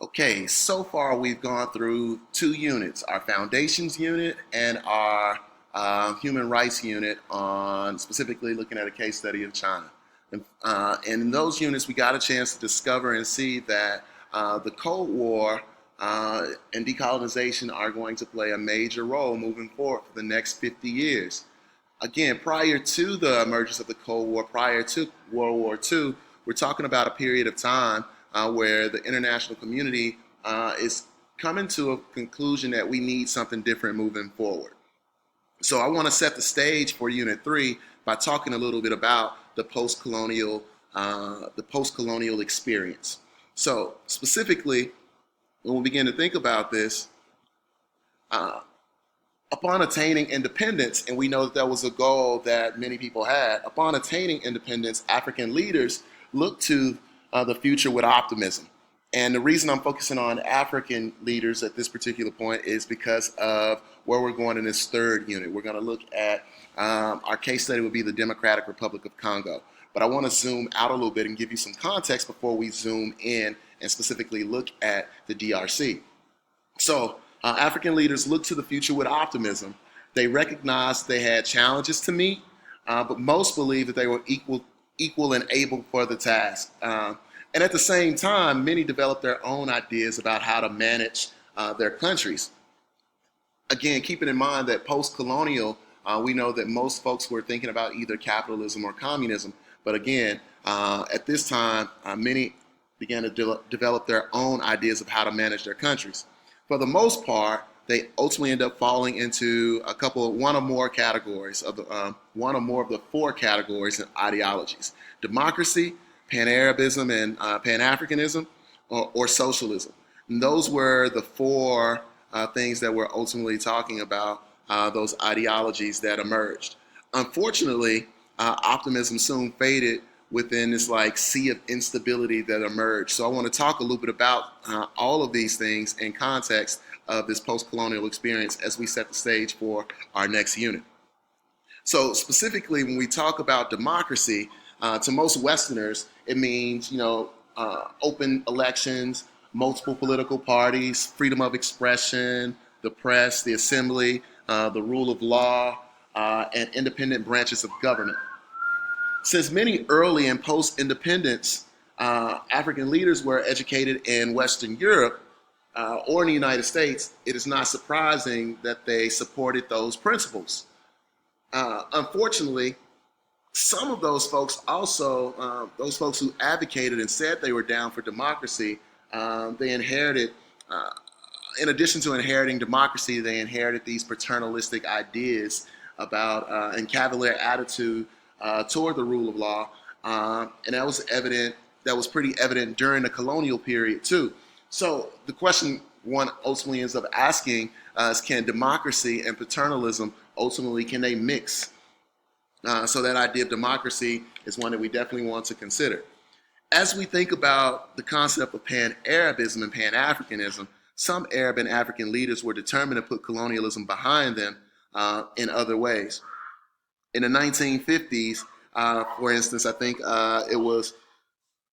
Okay, so far we've gone through two units, our foundations unit and our human rights unit on specifically looking at a case study of China. And in those units, we got a chance to discover and see that the Cold War and decolonization are going to play a major role moving forward for the next 50 years. Again, prior to the emergence of the Cold War, prior to World War II, we're talking about a period of time where the international community is coming to a conclusion that we need something different moving forward. So I want to set the stage for Unit 3 by talking a little bit about the post-colonial experience. So specifically, when we begin to think about this, uh, upon attaining independence, and we know that was a goal that many people had, upon attaining independence, African leaders looked to the future with optimism. And the reason I'm focusing on African leaders at this particular point is because of where we're going in this third unit. We're going to look at our case study would be the Democratic Republic of Congo. But I want to zoom out a little bit and give you some context before we zoom in and specifically look at the DRC. So African leaders look to the future with optimism. They recognized they had challenges to meet, but most believed that they were equal and able for the task. And at the same time, many developed their own ideas about how to manage their countries. Again, keeping in mind that post-colonial, we know that most folks were thinking about either capitalism or communism. But again, at this time, many began to develop their own ideas of how to manage their countries. For the most part, they ultimately end up falling into one or more categories of one or more of the four categories and ideologies: democracy, Pan-Arabism, and Pan-Africanism, or socialism. And those were the four things that we're ultimately talking about, those ideologies that emerged. Unfortunately, optimism soon faded within this like sea of instability that emerged. So I want to talk a little bit about all of these things in context of this post-colonial experience as we set the stage for our next unit. So specifically, when we talk about democracy, to most Westerners, it means, open elections, multiple political parties, freedom of expression, the press, the assembly, the rule of law, and independent branches of government. Since many early and post-independence African leaders were educated in Western Europe or in the United States, it is not surprising that they supported those principles. Unfortunately, some of those folks also, those folks who advocated and said they were down for democracy, they inherited, in addition to inheriting democracy, they inherited these paternalistic ideas about and cavalier attitude toward the rule of law, and that was pretty evident during the colonial period too. So the question one ultimately ends up asking is, can democracy and paternalism ultimately, can they mix? So that idea of democracy is one that we definitely want to consider. As we think about the concept of Pan-Arabism and Pan-Africanism, some Arab and African leaders were determined to put colonialism behind them in other ways. In the 1950s, for instance, I think it was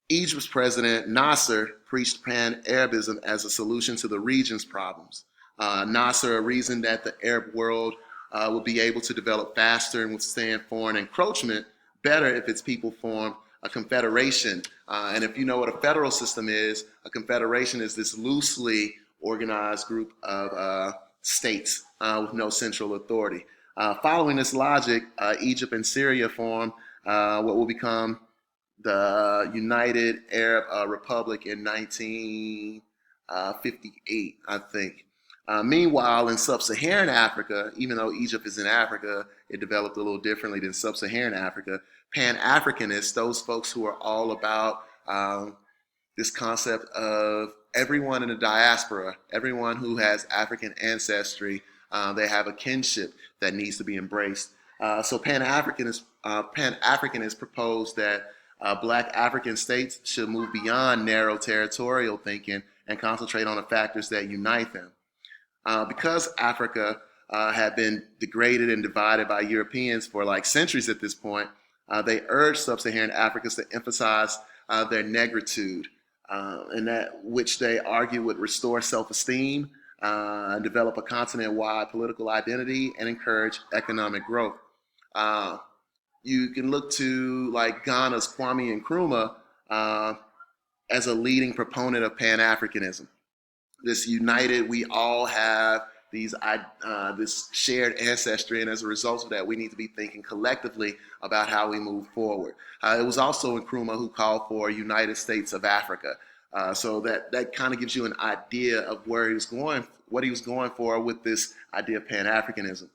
Egypt's president Nasser preached Pan-Arabism as a solution to the region's problems. Nasser reasoned that the Arab world would be able to develop faster and withstand foreign encroachment better if its people formed a confederation. And if you know what a federal system is, a confederation is this loosely organized group of states with no central authority. Following this logic, Egypt and Syria formed what will become the United Arab Republic in 1958, I think. Meanwhile, in sub-Saharan Africa, even though Egypt is in Africa, it developed a little differently than sub-Saharan Africa. Pan-Africanists, those folks who are all about this concept of everyone in the diaspora, everyone who has African ancestry, they have a kinship that needs to be embraced. So Pan-Africanists proposed that Black African states should move beyond narrow territorial thinking and concentrate on the factors that unite them. Because Africa had been degraded and divided by Europeans for like centuries at this point, they urged sub-Saharan Africans to emphasize their negritude, and that which they argue would restore self-esteem, develop a continent-wide political identity, and encourage economic growth. Uh, you can look to like Ghana's Kwame Nkrumah as a leading proponent of Pan-Africanism. This united, we all have this shared ancestry, and as a result of that, we need to be thinking collectively about how we move forward. It was also Nkrumah who called for a United States of Africa. So that kind of gives you an idea of where he was going, what he was going for with this idea of Pan-Africanism.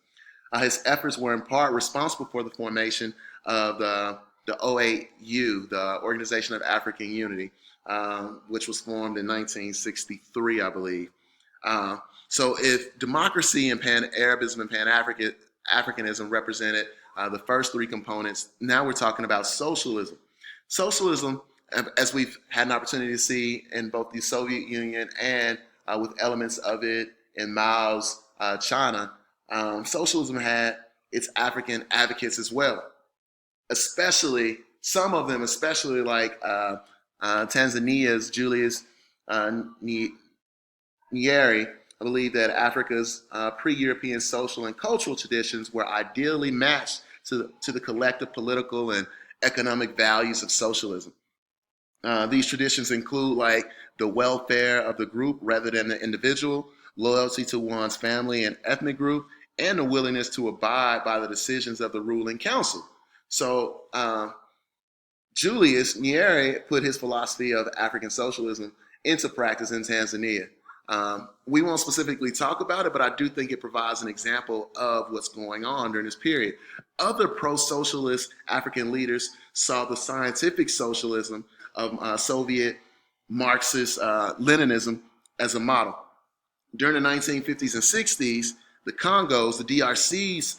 His efforts were in part responsible for the formation of the OAU, the Organization of African Unity, which was formed in 1963, I believe. So if democracy and Pan-Arabism and Pan-Africanism represented the first three components, now we're talking about socialism. Socialism, as we've had an opportunity to see in both the Soviet Union and with elements of it in Mao's China, socialism had its African advocates as well, especially some of them, especially like Tanzania's Julius Nyerere. I believe that Africa's pre-European social and cultural traditions were ideally matched to the collective political and economic values of socialism. These traditions include like the welfare of the group rather than the individual, loyalty to one's family and ethnic group, and the willingness to abide by the decisions of the ruling council. So Julius Nyerere put his philosophy of African socialism into practice in Tanzania. We won't specifically talk about it, but I do think it provides an example of what's going on during this period. Other pro-socialist African leaders saw the scientific socialism of Soviet Marxist Leninism as a model. During the 1950s and 60s, the Congos, the DRC's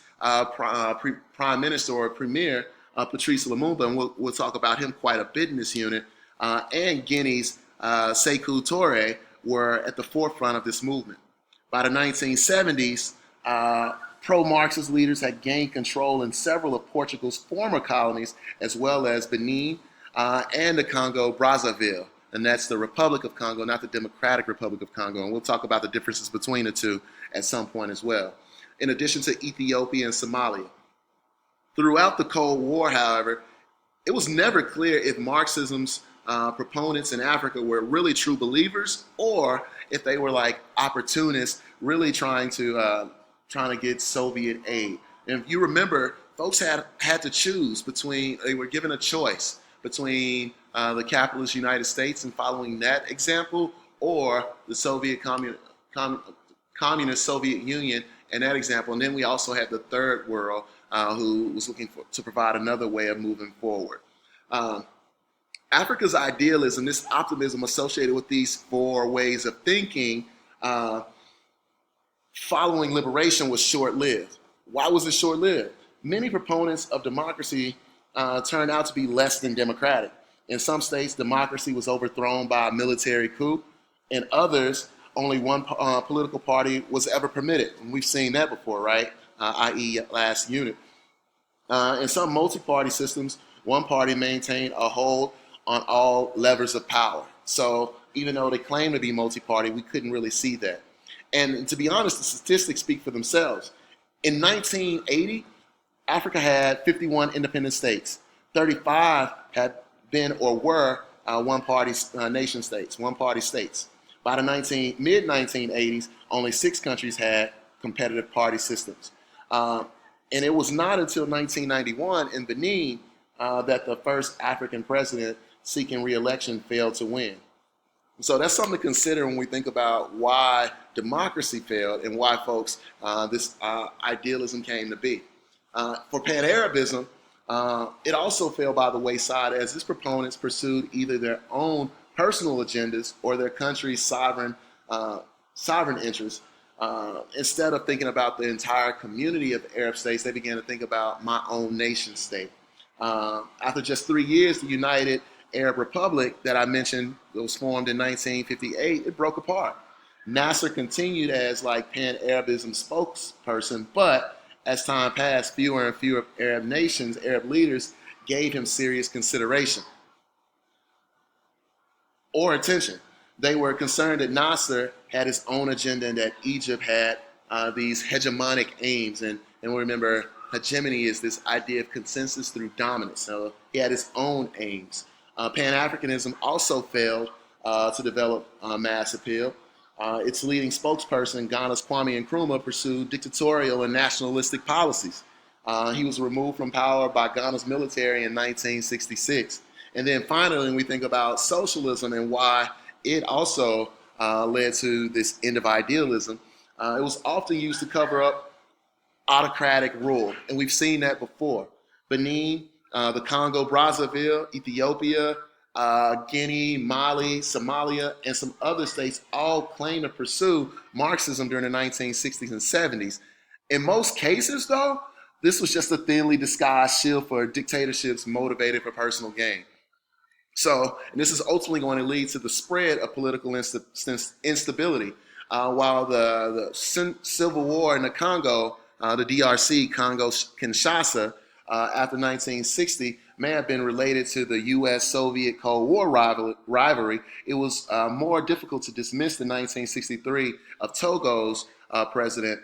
prime minister or premier, Patrice Lumumba, and we'll talk about him quite a bit in this unit, and Guinea's Sekou Touré were at the forefront of this movement. By the 1970s, pro-Marxist leaders had gained control in several of Portugal's former colonies, as well as Benin and the Congo Brazzaville. And that's the Republic of Congo, not the Democratic Republic of Congo. And we'll talk about the differences between the two at some point as well. In addition to Ethiopia and Somalia. Throughout the Cold War, however, it was never clear if Marxism's proponents in Africa were really true believers or if they were like opportunists really trying to get Soviet aid. And if you remember, folks had to choose between, they were given a choice between the capitalist United States and following that example, or the Soviet communist Soviet Union and that example. And then we also had the third world who was looking to provide another way of moving forward. Africa's idealism, this optimism associated with these four ways of thinking following liberation was short-lived. Why was it short-lived? Many proponents of democracy turned out to be less than democratic. In some states, democracy was overthrown by a military coup. In others, only one political party was ever permitted. And we've seen that before, right? I.e. last unit. In some multi-party systems, one party maintained a hold on all levers of power. So even though they claim to be multi-party, we couldn't really see that. And to be honest, the statistics speak for themselves. In 1980, Africa had 51 independent states. 35 had been or were one-party nation states, one-party states. By the mid-1980s, only 6 countries had competitive party systems. And it was not until 1991 in Benin that the first African president seeking re-election failed to win. So that's something to consider when we think about why democracy failed and why folks, this idealism came to be. For Pan-Arabism, it also fell by the wayside as its proponents pursued either their own personal agendas or their country's sovereign interests. Instead of thinking about the entire community of Arab states, they began to think about my own nation state. After just 3 years, the United Arab Republic that I mentioned that was formed in 1958, it broke apart. Nasser continued as like Pan-Arabism spokesperson, but as time passed, fewer and fewer Arab nations, Arab leaders gave him serious consideration. or attention. They were concerned that Nasser had his own agenda and that Egypt had these hegemonic aims. And remember, hegemony is this idea of consensus through dominance. So he had his own aims. Pan-Africanism also failed to develop mass appeal. Its leading spokesperson, Ghana's Kwame Nkrumah, pursued dictatorial and nationalistic policies. He was removed from power by Ghana's military in 1966. And then finally, when we think about socialism and why it also led to this end of idealism, it was often used to cover up autocratic rule. And we've seen that before. Benin, the Congo, Brazzaville, Ethiopia, Guinea, Mali, Somalia, and some other states all claim to pursue Marxism during the 1960s and 70s. In most cases, though, this was just a thinly disguised shield for dictatorships motivated for personal gain. So, and this is ultimately going to lead to the spread of political instability. While the civil war in the Congo, the DRC, Congo-Kinshasa, after 1960, may have been related to the U.S.-Soviet Cold War rivalry, it was more difficult to dismiss the 1963 of Togo's president,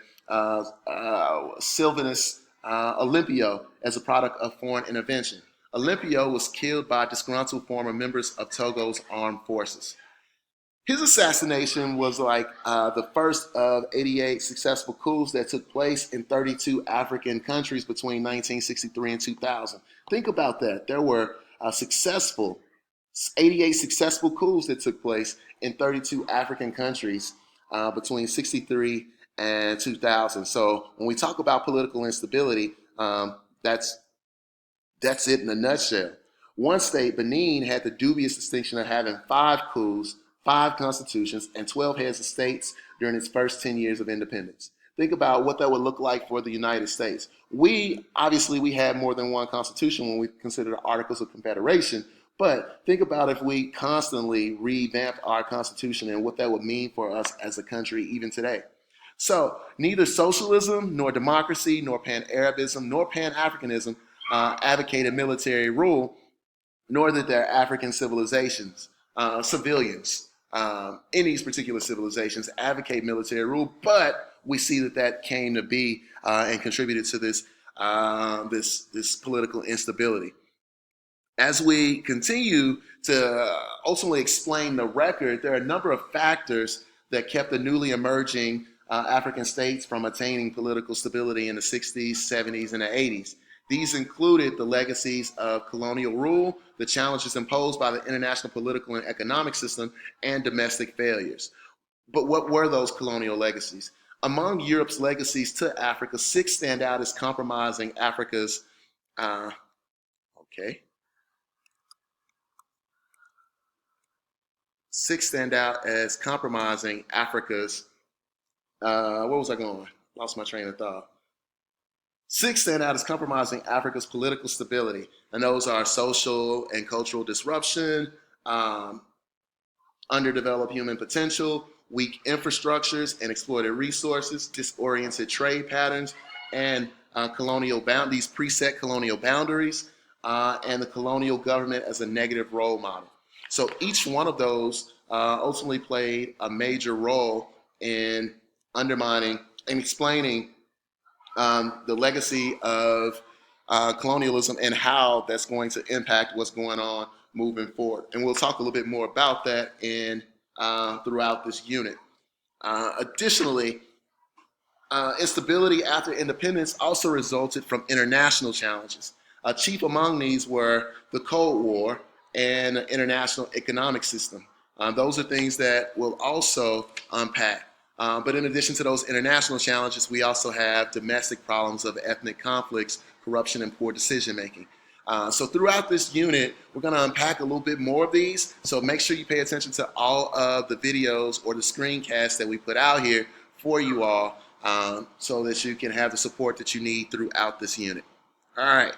Sylvanus Olympio, as a product of foreign intervention. Olympio was killed by disgruntled former members of Togo's armed forces. His assassination was like the first of 88 successful coups that took place in 32 African countries between 1963 and 2000. Think about that. There were 88 successful coups that took place in 32 African countries between 63 and 2000. So when we talk about political instability, that's it in a nutshell. One state, Benin, had the dubious distinction of having 5 coups, 5 constitutions, and 12 heads of states during its first 10 years of independence. Think about what that would look like for the United States. We had more than one constitution when we consider the Articles of Confederation, but think about if we constantly revamped our constitution and what that would mean for us as a country even today. So neither socialism, nor democracy, nor Pan-Arabism, nor Pan-Africanism advocated military rule, nor did their African civilizations, civilians, in these particular civilizations advocate military rule, but we see that came to be and contributed to this political instability. As we continue to ultimately explain the record, there are a number of factors that kept the newly emerging African states from attaining political stability in the 60s, 70s, and the 80s. These included the legacies of colonial rule, the challenges imposed by the international political and economic system, and domestic failures. But what were those colonial legacies? Among Europe's legacies to Africa, 6 stand out as compromising Africa's, where was I going? Lost my train of thought. 6 stand out as compromising Africa's political stability, and those are social and cultural disruption, underdeveloped human potential, weak infrastructures and exploited resources, disoriented trade patterns, and these preset colonial boundaries, and the colonial government as a negative role model. So each one of those ultimately played a major role in undermining and explaining the legacy of colonialism and how that's going to impact what's going on moving forward. And we'll talk a little bit more about that throughout this unit. Additionally, instability after independence also resulted from international challenges. Chief among these were the Cold War and the international economic system. Those are things that we'll also unpack. But in addition to those international challenges, we also have domestic problems of ethnic conflicts, corruption, and poor decision making. So throughout this unit, we're going to unpack a little bit more of these. So make sure you pay attention to all of the videos or the screencasts that we put out here for you all, so that you can have the support that you need throughout this unit. All right.